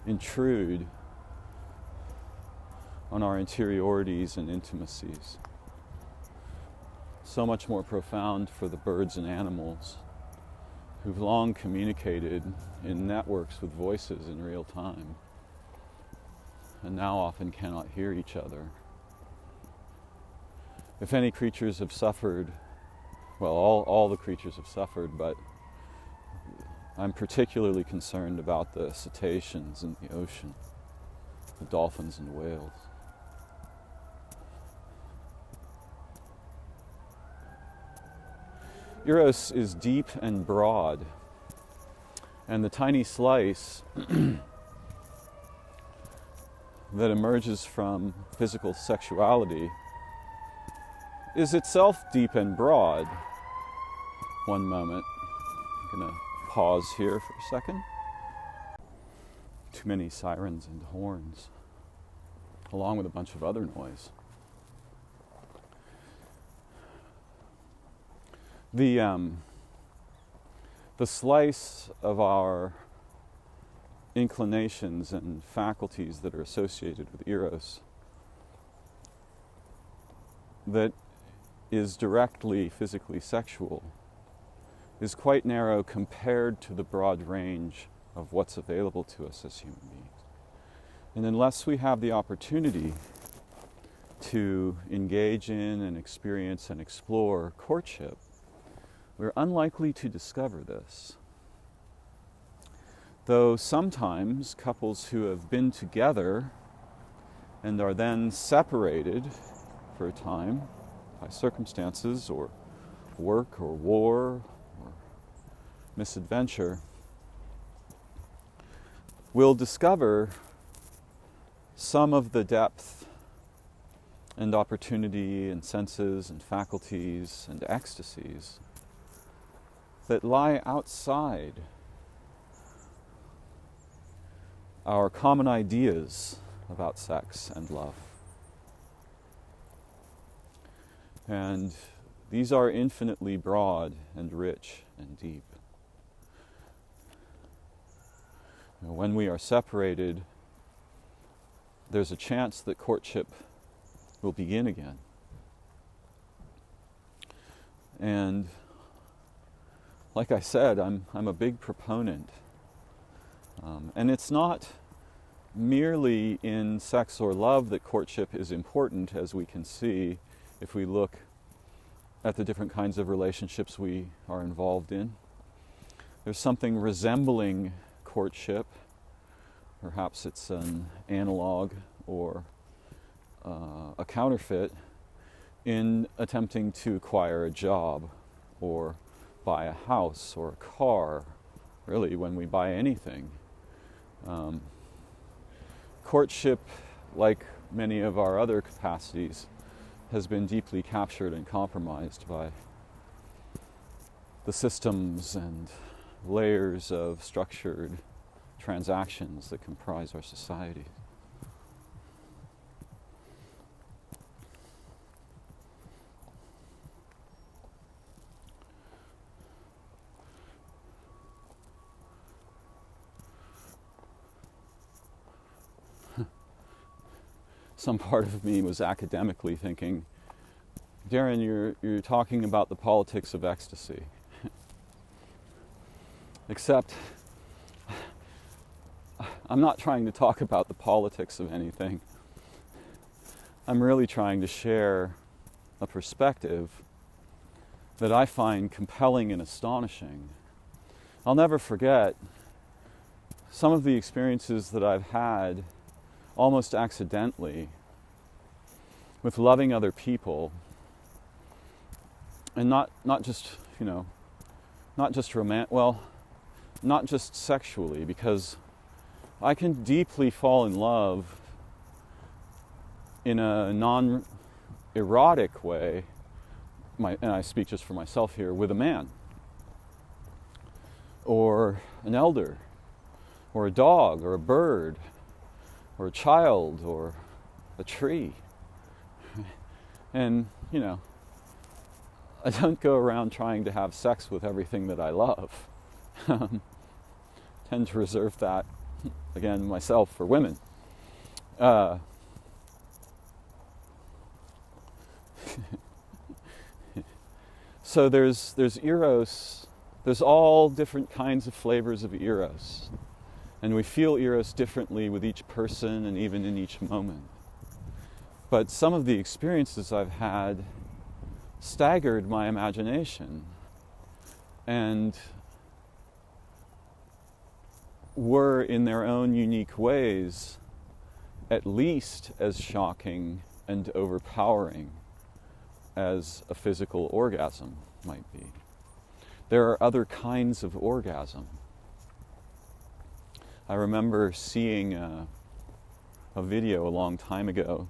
intrude on our interiorities and intimacies. So much more profound for the birds and animals who've long communicated in networks with voices in real time and now often cannot hear each other. If any creatures have suffered, well, all the creatures have suffered, but I'm particularly concerned about the cetaceans in the ocean, the dolphins and whales. Eros is deep and broad, and the tiny slice that emerges from physical sexuality is itself deep and broad. One moment, I'm going to pause here for a second. Too many sirens and horns, along with a bunch of other noise. The slice of our inclinations and faculties that are associated with Eros that is directly physically sexual is quite narrow compared to the broad range of what's available to us as human beings. And unless we have the opportunity to engage in and experience and explore courtship, we're unlikely to discover this. Though sometimes couples who have been together and are then separated for a time by circumstances or work or war or misadventure will discover some of the depth and opportunity and senses and faculties and ecstasies that lie outside our common ideas about sex and love. And these are infinitely broad and rich and deep. When we are separated, there's a chance that courtship will begin again. And like I said, I'm a big proponent. And it's not merely in sex or love that courtship is important, as we can see if we look at the different kinds of relationships we are involved in. There's something resembling courtship. Perhaps it's an analog or a counterfeit in attempting to acquire a job or buy a house or a car, really when we buy anything. Courtship, like many of our other capacities, has been deeply captured and compromised by the systems and layers of structured transactions that comprise our society. Some part of me was academically thinking, Darren, you're talking about the politics of ecstasy. Except, I'm not trying to talk about the politics of anything. I'm really trying to share a perspective that I find compelling and astonishing. I'll never forget some of the experiences that I've had almost accidentally with loving other people, and not just not just sexually, because I can deeply fall in love in a non-erotic way, and I speak just for myself here, with a man, or an elder, or a dog, or a bird, or a child, or a tree. And, I don't go around trying to have sex with everything that I love. Tend to reserve that, again, myself, for women. So there's eros, there's all different kinds of flavors of eros. And we feel eros differently with each person and even in each moment. But some of the experiences I've had staggered my imagination and were, in their own unique ways, at least as shocking and overpowering as a physical orgasm might be. There are other kinds of orgasm. I remember seeing a video a long time ago,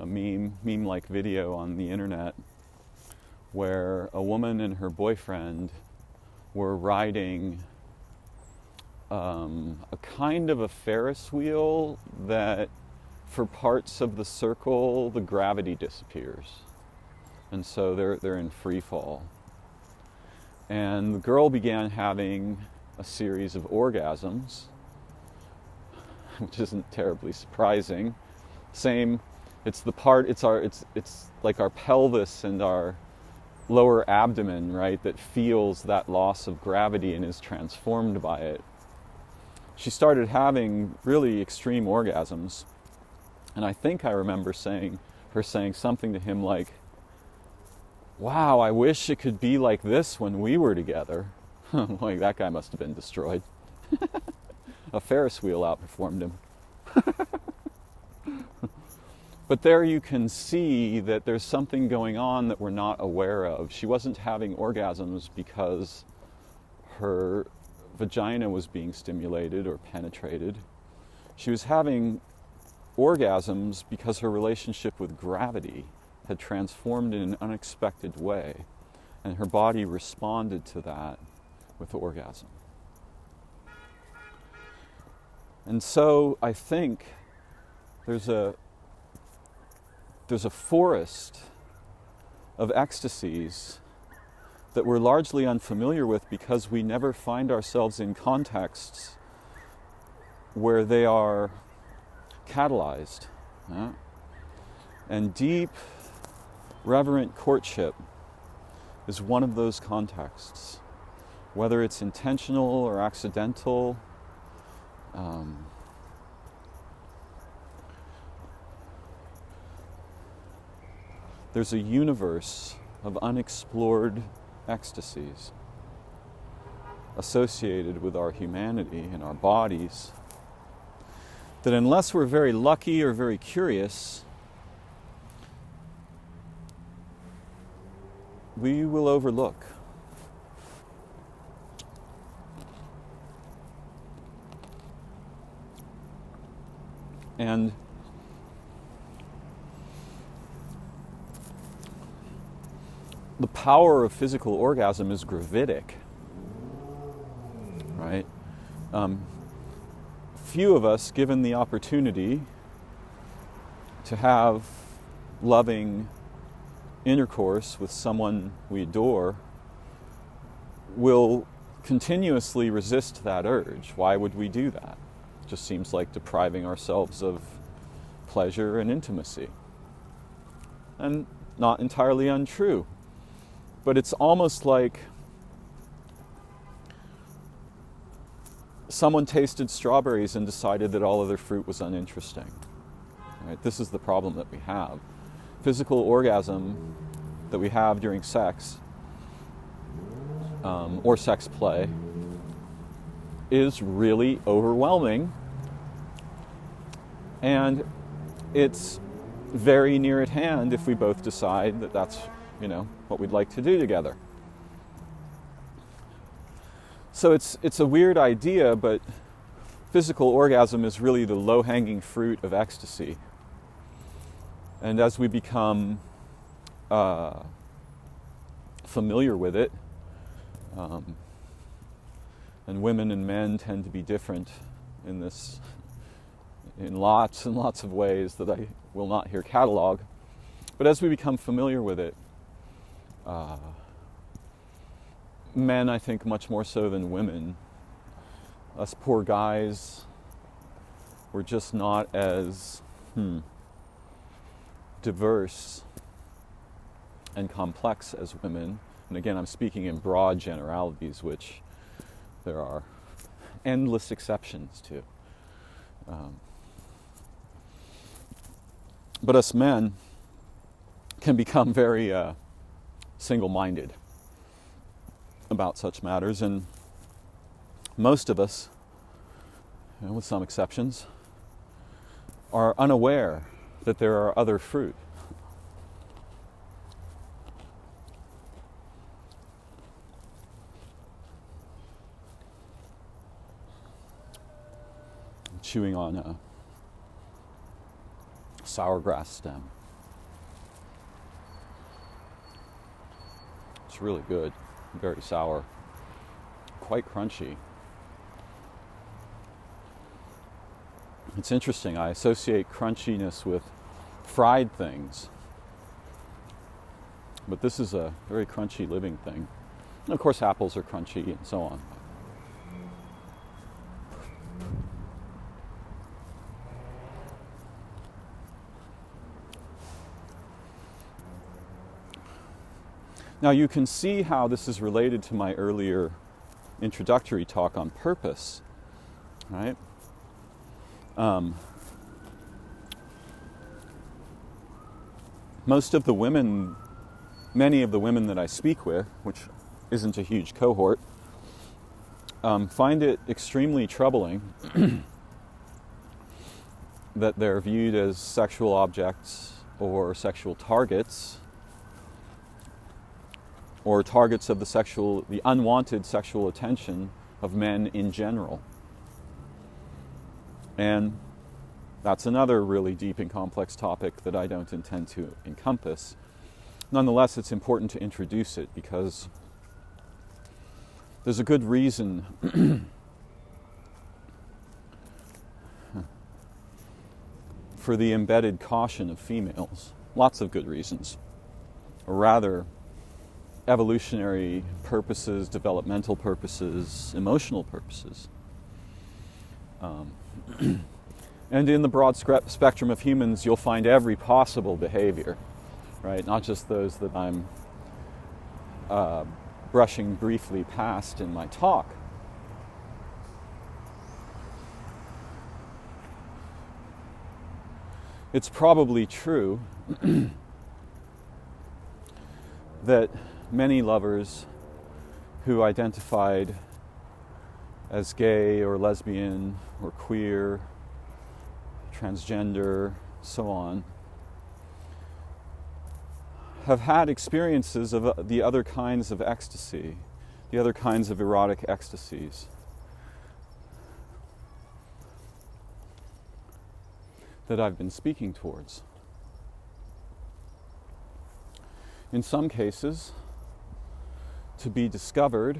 a meme-like video on the internet, where a woman and her boyfriend were riding a kind of a Ferris wheel that, for parts of the circle, the gravity disappears, and so they're in free fall. And the girl began having a series of orgasms, which isn't terribly surprising. It's like our pelvis and our lower abdomen, right, that feels that loss of gravity and is transformed by it. She started having really extreme orgasms, and I think I remember her saying something to him like, "Wow, I wish it could be like this when we were together." Like, that guy must have been destroyed. A Ferris wheel outperformed him. But there you can see that there's something going on that we're not aware of. She wasn't having orgasms because her vagina was being stimulated or penetrated. She was having orgasms because her relationship with gravity had transformed in an unexpected way, and her body responded to that with orgasm. And so I think there's a forest of ecstasies that we're largely unfamiliar with because we never find ourselves in contexts where they are catalyzed. And deep, reverent courtship is one of those contexts, whether it's intentional or accidental. There's a universe of unexplored ecstasies associated with our humanity and our bodies that, unless we're very lucky or very curious, we will overlook. And the power of physical orgasm is gravitic. Few of us, given the opportunity to have loving intercourse with someone we adore, will continuously resist that urge. Why would we do that? It just seems like depriving ourselves of pleasure and intimacy. And not entirely untrue. But it's almost like someone tasted strawberries and decided that all other fruit was uninteresting. Right? This is the problem that we have. Physical orgasm that we have during sex or sex play is really overwhelming, and it's very near at hand if we both decide that that's, what we'd like to do together. So it's a weird idea, but physical orgasm is really the low-hanging fruit of ecstasy. And as we become familiar with it, and women and men tend to be different in lots and lots of ways that I will not here catalog, but as we become familiar with it, men, I think, much more so than women, us poor guys, we're just not as diverse and complex as women. And again, I'm speaking in broad generalities, which there are endless exceptions to. But us men can become very single-minded about such matters, and most of us, with some exceptions, are unaware that there are other fruit. I'm chewing on a sour grass stem. It's really good, very sour, quite crunchy. It's interesting, I associate crunchiness with fried things, but this is a very crunchy living thing. And of course apples are crunchy and so on. Now you can see how this is related to my earlier introductory talk on purpose, right? Most of the women, many of the women that I speak with, which isn't a huge cohort, find it extremely troubling that they're viewed as sexual objects or sexual targets, or targets of the unwanted sexual attention of men in general. And that's another really deep and complex topic that I don't intend to encompass. Nonetheless, it's important to introduce it because there's a good reason for the embedded caution of females. Lots of good reasons. Or rather, evolutionary purposes, developmental purposes, emotional purposes. And in the broad spectrum of humans, you'll find every possible behavior, right? Not just those that I'm brushing briefly past in my talk. It's probably true that many lovers who identified as gay or lesbian or queer, transgender, so on, have had experiences of the other kinds of ecstasy, the other kinds of erotic ecstasies that I've been speaking towards. In some cases, to be discovered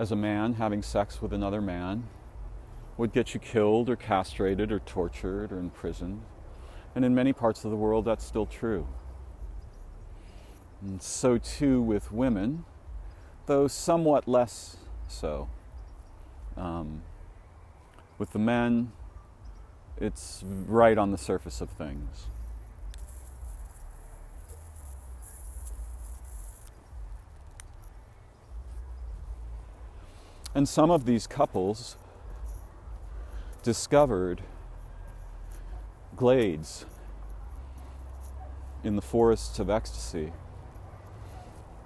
as a man having sex with another man would get you killed or castrated or tortured or imprisoned. And in many parts of the world, that's still true. And so too with women, though somewhat less so. With the men, it's right on the surface of things. And some of these couples discovered glades in the forests of ecstasy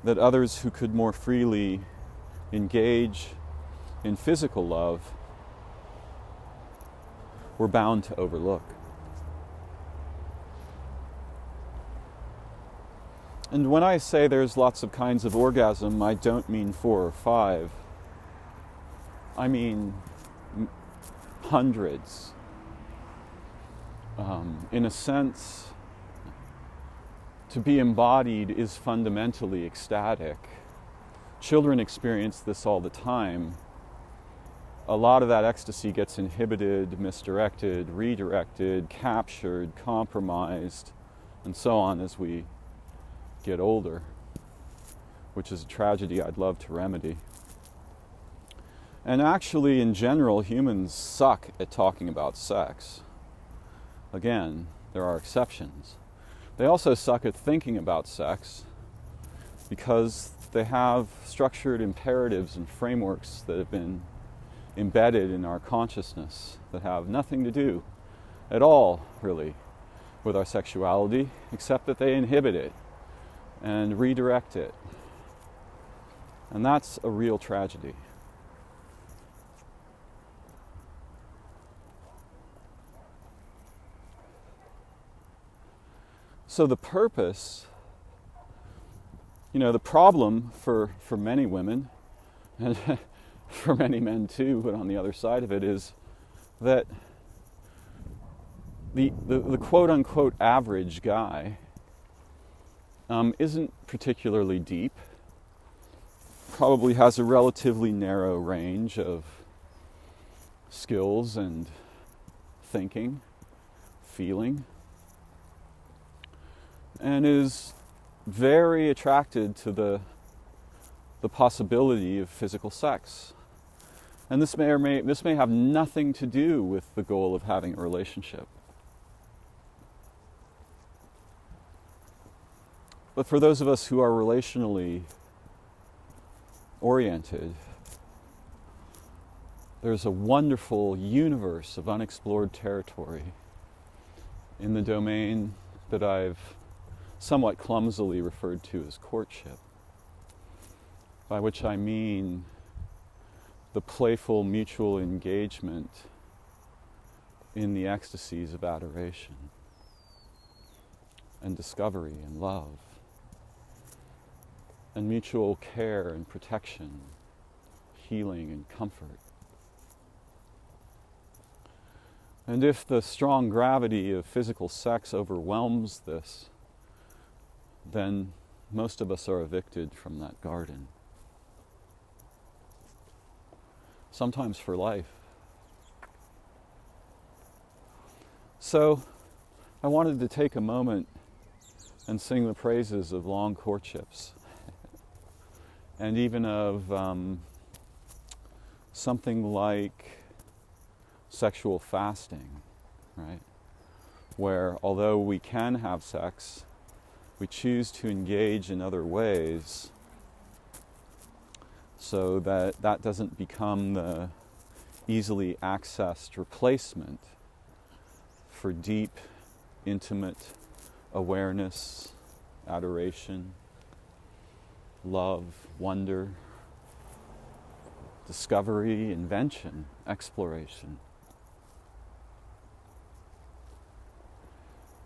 that others who could more freely engage in physical love were bound to overlook. And when I say there's lots of kinds of orgasm, I don't mean 4 or 5. I mean hundreds. In a sense, to be embodied is fundamentally ecstatic. Children experience this all the time. A lot of that ecstasy gets inhibited, misdirected, redirected, captured, compromised, and so on as we get older, which is a tragedy I'd love to remedy. And actually, in general, humans suck at talking about sex. Again, there are exceptions. They also suck at thinking about sex because they have structured imperatives and frameworks that have been embedded in our consciousness that have nothing to do at all, really, with our sexuality, except that they inhibit it and redirect it. And that's a real tragedy. So the purpose, the problem for many women, and for many men too, but on the other side of it is that the quote-unquote average guy isn't particularly deep, probably has a relatively narrow range of skills and thinking, feeling, and is very attracted to the possibility of physical sex. And this may have nothing to do with the goal of having a relationship. But for those of us who are relationally oriented, there's a wonderful universe of unexplored territory in the domain that I've somewhat clumsily referred to as courtship, by which I mean the playful mutual engagement in the ecstasies of adoration and discovery and love and mutual care and protection, healing and comfort. And if the strong gravity of physical sex overwhelms this, then most of us are evicted from that garden. Sometimes for life. So I wanted to take a moment and sing the praises of long courtships and even of something like sexual fasting, right? Where although we can have sex, we choose to engage in other ways so that that doesn't become the easily accessed replacement for deep, intimate awareness, adoration, love, wonder, discovery, invention, exploration.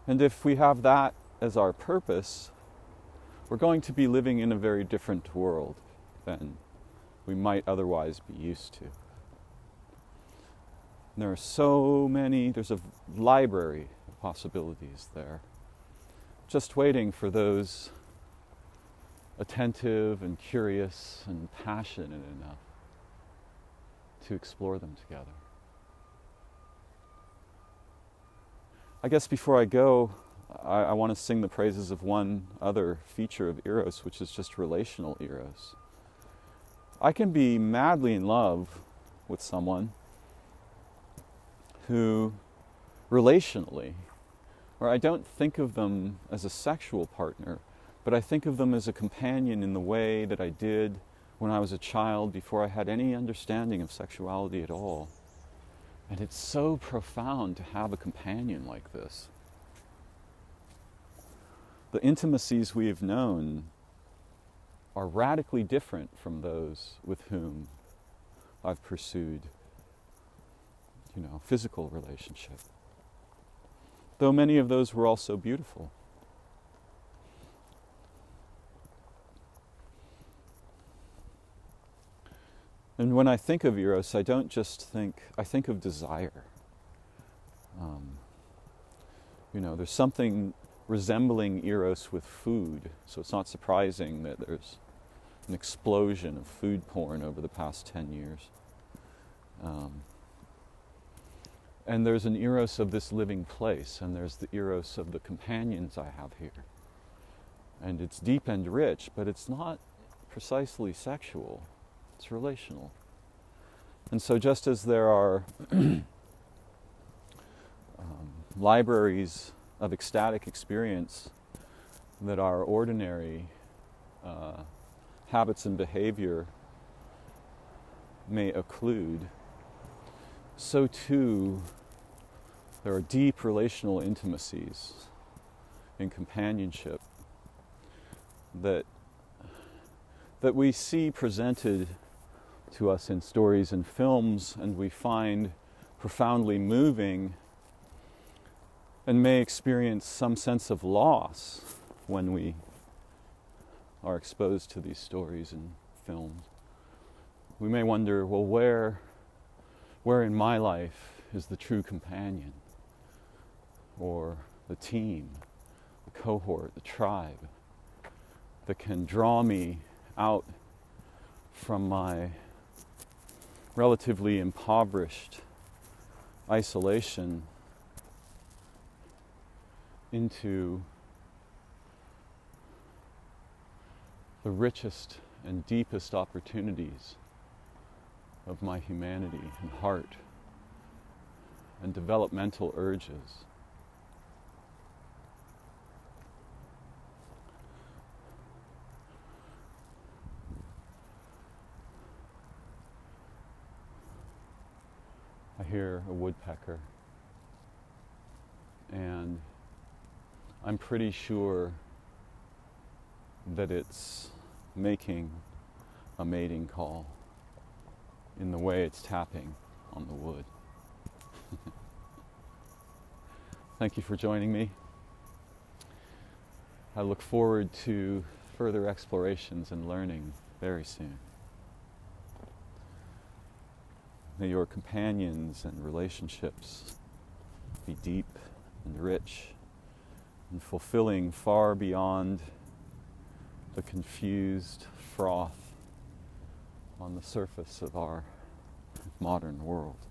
And if we have that as our purpose, we're going to be living in a very different world than we might otherwise be used to. And there are so many, there's a library of possibilities there, just waiting for those attentive and curious and passionate enough to explore them together. I guess before I go, I want to sing the praises of one other feature of Eros, which is just relational Eros. I can be madly in love with someone who, relationally, or I don't think of them as a sexual partner, but I think of them as a companion in the way that I did when I was a child before I had any understanding of sexuality at all. And it's so profound to have a companion like this. The intimacies we have known are radically different from those with whom I've pursued, physical relationship. Though many of those were also beautiful. And when I think of Eros, I think of desire. There's something resembling Eros with food, so it's not surprising that there's an explosion of food porn over the past 10 years. And there's an Eros of this living place, and there's the Eros of the companions I have here. And it's deep and rich, but it's not precisely sexual. It's relational. And so just as there are libraries of ecstatic experience that our ordinary habits and behavior may occlude, so too there are deep relational intimacies in companionship that we see presented to us in stories and films, and we find profoundly moving, and may experience some sense of loss when we are exposed to these stories and films. We may wonder, well, where in my life is the true companion, or the team, the cohort, the tribe, that can draw me out from my relatively impoverished isolation into the richest and deepest opportunities of my humanity and heart and developmental urges. I hear a woodpecker, and I'm pretty sure that it's making a mating call in the way it's tapping on the wood. Thank you for joining me. I look forward to further explorations and learning very soon. May your companions and relationships be deep and rich and fulfilling far beyond the confused froth on the surface of our modern world.